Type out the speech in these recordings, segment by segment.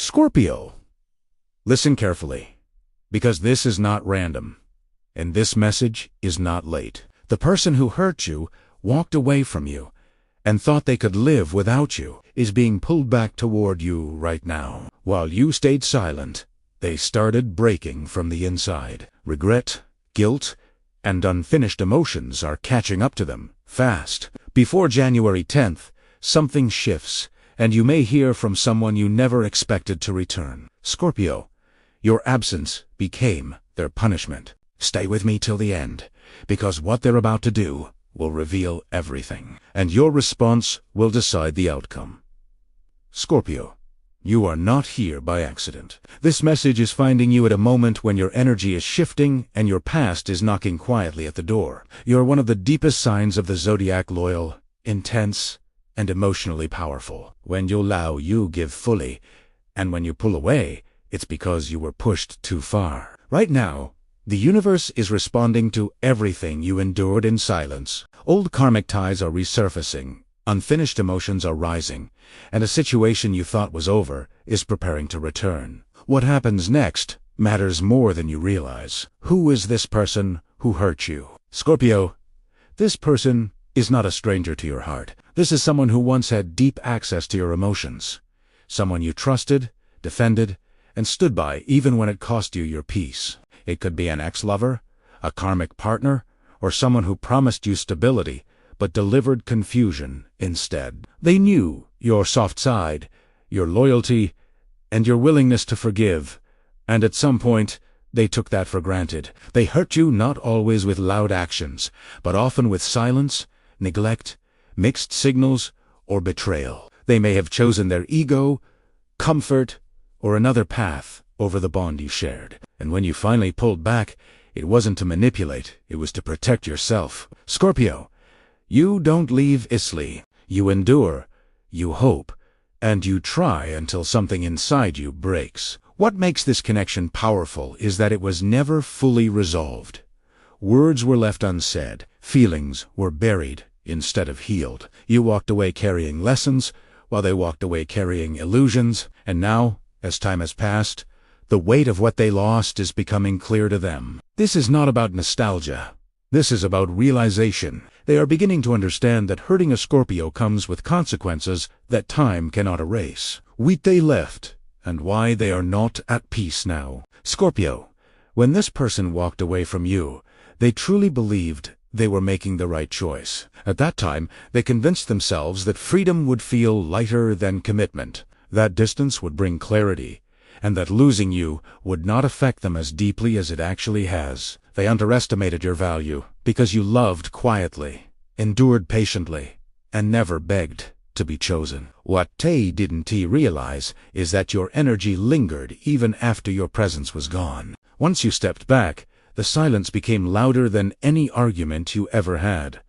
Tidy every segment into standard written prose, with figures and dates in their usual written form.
Scorpio, listen carefully, because this is not random, and this message is not late. The person who hurt you, walked away from you, and thought they could live without you, is being pulled back toward you right now. While you stayed silent, they started breaking from the inside. Regret, guilt, and unfinished emotions are catching up to them, fast. Before January 10th, something shifts, and you may hear from someone you never expected to return. Scorpio, your absence became their punishment. Stay with me till the end, because what they're about to do will reveal everything, and your response will decide the outcome. Scorpio, you are not here by accident. This message is finding you at a moment when your energy is shifting and your past is knocking quietly at the door. You're one of the deepest signs of the Zodiac, loyal, intense, and emotionally powerful. When you allow, you give fully, and when you pull away, it's because you were pushed too far. Right now, the universe is responding to everything you endured in silence. Old karmic ties are resurfacing, unfinished emotions are rising, and a situation you thought was over is preparing to return. What happens next matters more than you realize. Who is this person who hurt you? Scorpio, this person is not a stranger to your heart. This is someone who once had deep access to your emotions. Someone you trusted, defended, and stood by even when it cost you your peace. It could be an ex-lover, a karmic partner, or someone who promised you stability but delivered confusion instead. They knew your soft side, your loyalty, and your willingness to forgive, and at some point, they took that for granted. They hurt you not always with loud actions, but often with silence, neglect, mixed signals, or betrayal. They may have chosen their ego, comfort, or another path over the bond you shared. And when you finally pulled back, it wasn't to manipulate, it was to protect yourself. Scorpio, you don't leave easily. You endure, you hope, and you try until something inside you breaks. What makes this connection powerful is that it was never fully resolved. Words were left unsaid, feelings were buried instead of healed. You walked away carrying lessons, while they walked away carrying illusions, and now, as time has passed, the weight of what they lost is becoming clear to them. This is not about nostalgia. This is about realization. They are beginning to understand that hurting a Scorpio comes with consequences that time cannot erase. What they left, and why they are not at peace now. Scorpio, when this person walked away from you, they truly believed they were making the right choice. At that time, they convinced themselves that freedom would feel lighter than commitment, that distance would bring clarity, and that losing you would not affect them as deeply as it actually has. They underestimated your value because you loved quietly, endured patiently, and never begged to be chosen. What they didn't realize is that your energy lingered even after your presence was gone. Once you stepped back, the silence became louder than any argument you ever had.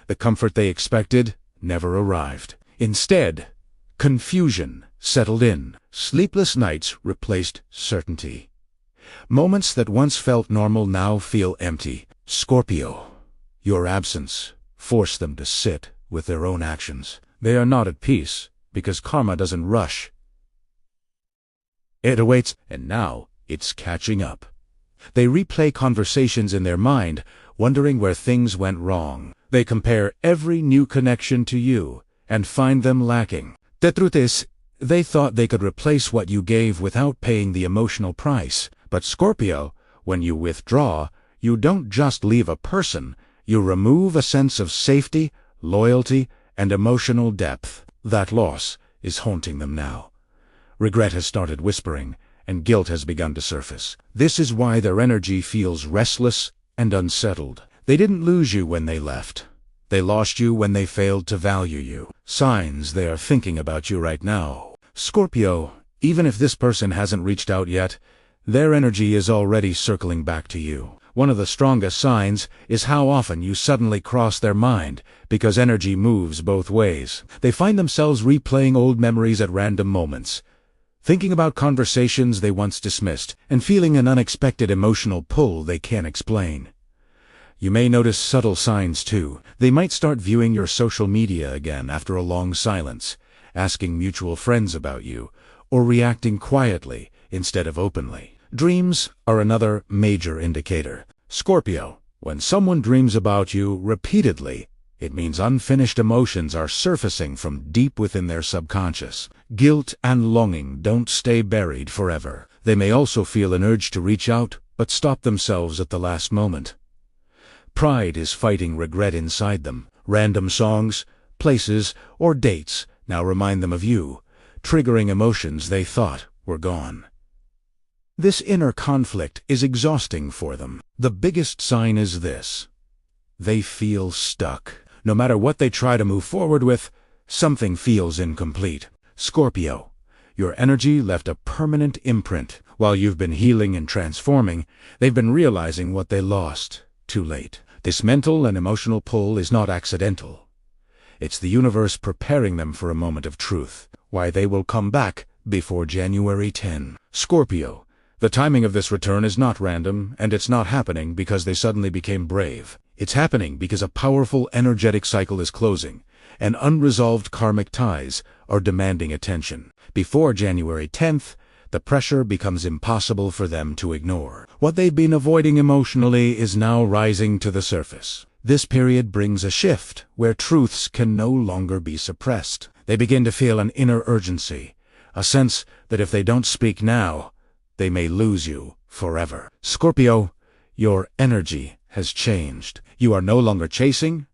The comfort they expected never arrived. Instead, confusion settled in. Sleepless nights replaced certainty. Moments that once felt normal now feel empty. Scorpio, your absence forced them to sit with their own actions. They are not at peace because karma doesn't rush. It awaits, and now it's catching up. They replay conversations in their mind, wondering where things went wrong. They compare every new connection to you and find them lacking. The truth is, they thought they could replace what you gave without paying the emotional price. But Scorpio, when you withdraw, you don't just leave a person, you remove a sense of safety, loyalty, and emotional depth. That loss is haunting them now. Regret has started whispering, and guilt has begun to surface. This is why their energy feels restless and unsettled. They didn't lose you when they left. They lost you when they failed to value you. Signs they are thinking about you right now. Scorpio, even if this person hasn't reached out yet, their energy is already circling back to you. One of the strongest signs is how often you suddenly cross their mind, because energy moves both ways. They find themselves replaying old memories at random moments, thinking about conversations they once dismissed, and feeling an unexpected emotional pull they can't explain. You may notice subtle signs too. They might start viewing your social media again after a long silence, asking mutual friends about you, or reacting quietly instead of openly. Dreams are another major indicator. Scorpio, when someone dreams about you repeatedly, it means unfinished emotions are surfacing from deep within their subconscious. Guilt and longing don't stay buried forever. They may also feel an urge to reach out, but stop themselves at the last moment. Pride is fighting regret inside them. Random songs, places, or dates now remind them of you, triggering emotions they thought were gone. This inner conflict is exhausting for them. The biggest sign is this: they feel stuck. No matter what they try to move forward with, something feels incomplete. Scorpio, your energy left a permanent imprint. While you've been healing and transforming, they've been realizing what they lost too late. This mental and emotional pull is not accidental. It's the universe preparing them for a moment of truth. Why they will come back before January 10. Scorpio, the timing of this return is not random, and it's not happening because they suddenly became brave. It's happening because a powerful energetic cycle is closing, and unresolved karmic ties are demanding attention. Before January 10th, the pressure becomes impossible for them to ignore. What they've been avoiding emotionally is now rising to the surface. This period brings a shift where truths can no longer be suppressed. They begin to feel an inner urgency, a sense that if they don't speak now, they may lose you forever. Scorpio, your energy has changed. You are no longer chasing,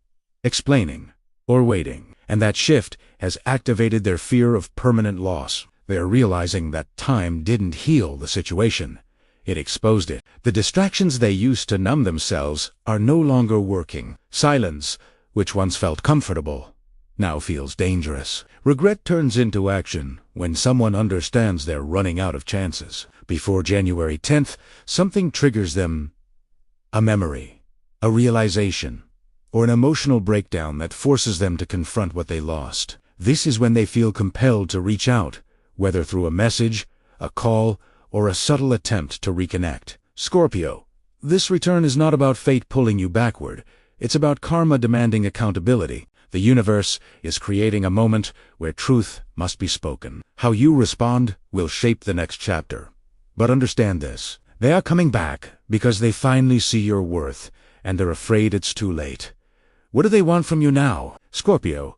explaining, or waiting. And that shift has activated their fear of permanent loss. They are realizing that time didn't heal the situation. It exposed it. The distractions they used to numb themselves are no longer working. Silence, which once felt comfortable, now feels dangerous. Regret turns into action when someone understands they're running out of chances. Before January 10th, something triggers them: a memory, a realization, or an emotional breakdown that forces them to confront what they lost. This is when they feel compelled to reach out, whether through a message, a call, or a subtle attempt to reconnect. Scorpio, this return is not about fate pulling you backward. It's about karma demanding accountability. The universe is creating a moment where truth must be spoken. How you respond will shape the next chapter. But understand this: they are coming back because they finally see your worth, and they're afraid it's too late. What do they want from you now? Scorpio,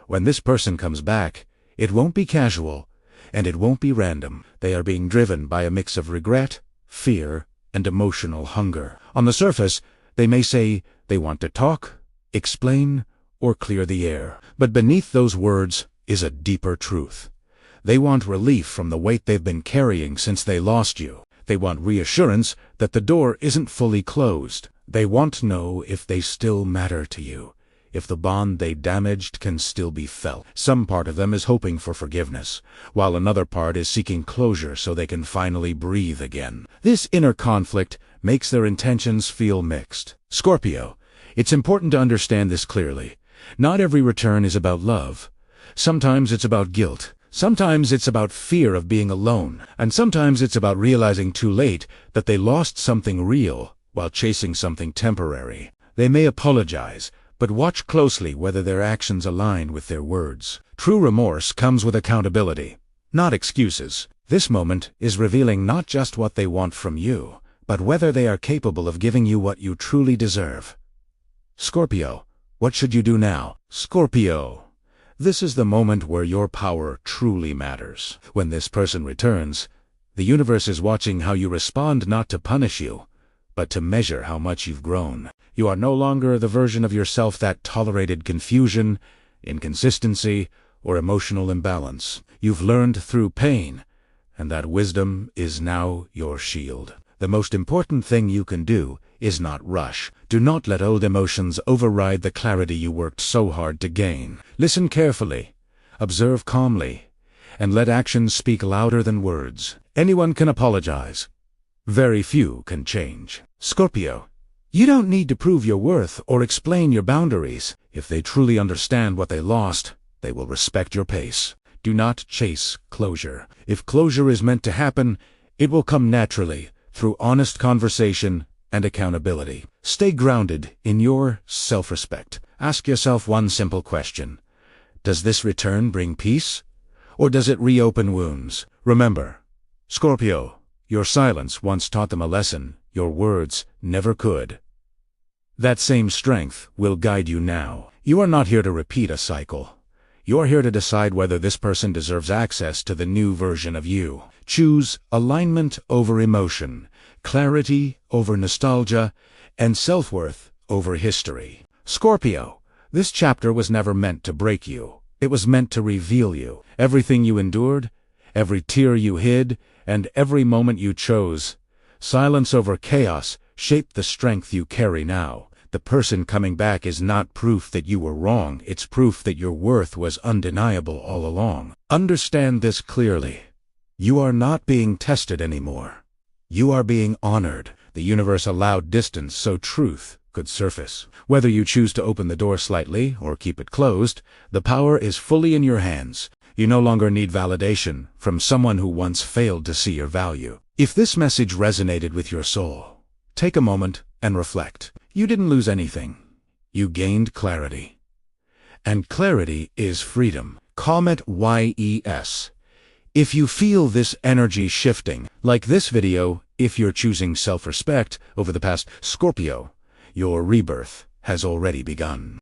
when this person comes back, it won't be casual, and it won't be random. They are being driven by a mix of regret, fear, and emotional hunger. On the surface, they may say they want to talk, explain, or clear the air. But beneath those words is a deeper truth. They want relief from the weight they've been carrying since they lost you. They want reassurance that the door isn't fully closed. They want to know if they still matter to you, if the bond they damaged can still be felt. Some part of them is hoping for forgiveness, while another part is seeking closure so they can finally breathe again. This inner conflict makes their intentions feel mixed. Scorpio, it's important to understand this clearly. Not every return is about love. Sometimes it's about guilt. Sometimes it's about fear of being alone. And sometimes it's about realizing too late that they lost something real while chasing something temporary. They may apologize, but watch closely whether their actions align with their words. True remorse comes with accountability, not excuses. This moment is revealing not just what they want from you, but whether they are capable of giving you what you truly deserve. Scorpio, what should you do now? Scorpio, this is the moment where your power truly matters. When this person returns, the universe is watching how you respond, not to punish you, but to measure how much you've grown. You are no longer the version of yourself that tolerated confusion, inconsistency, or emotional imbalance. You've learned through pain, and that wisdom is now your shield. The most important thing you can do is not rush. Do not let old emotions override the clarity you worked so hard to gain. Listen carefully, observe calmly, and let actions speak louder than words. Anyone can apologize. Very few can change. Scorpio, you don't need to prove your worth or explain your boundaries. If they truly understand what they lost, they will respect your pace. Do not chase closure. If closure is meant to happen, it will come naturally, through honest conversation and accountability. Stay grounded in your self-respect. Ask yourself one simple question: does this return bring peace, or does it reopen wounds? Remember, Scorpio, your silence once taught them a lesson your words never could. That same strength will guide you now. You are not here to repeat a cycle. You are here to decide whether this person deserves access to the new version of you. Choose alignment over emotion, clarity over nostalgia, and self-worth over history. Scorpio, this chapter was never meant to break you. It was meant to reveal you. Everything you endured, every tear you hid, and every moment you chose, silence over chaos, shaped the strength you carry now. The person coming back is not proof that you were wrong, it's proof that your worth was undeniable all along. Understand this clearly. You are not being tested anymore. You are being honored. The universe allowed distance so truth could surface. Whether you choose to open the door slightly or keep it closed, the power is fully in your hands. You no longer need validation from someone who once failed to see your value. If this message resonated with your soul, take a moment and reflect. You didn't lose anything. You gained clarity. And clarity is freedom. Comment YES if you feel this energy shifting. Like this video if you're choosing self-respect over the past. Scorpio, your rebirth has already begun.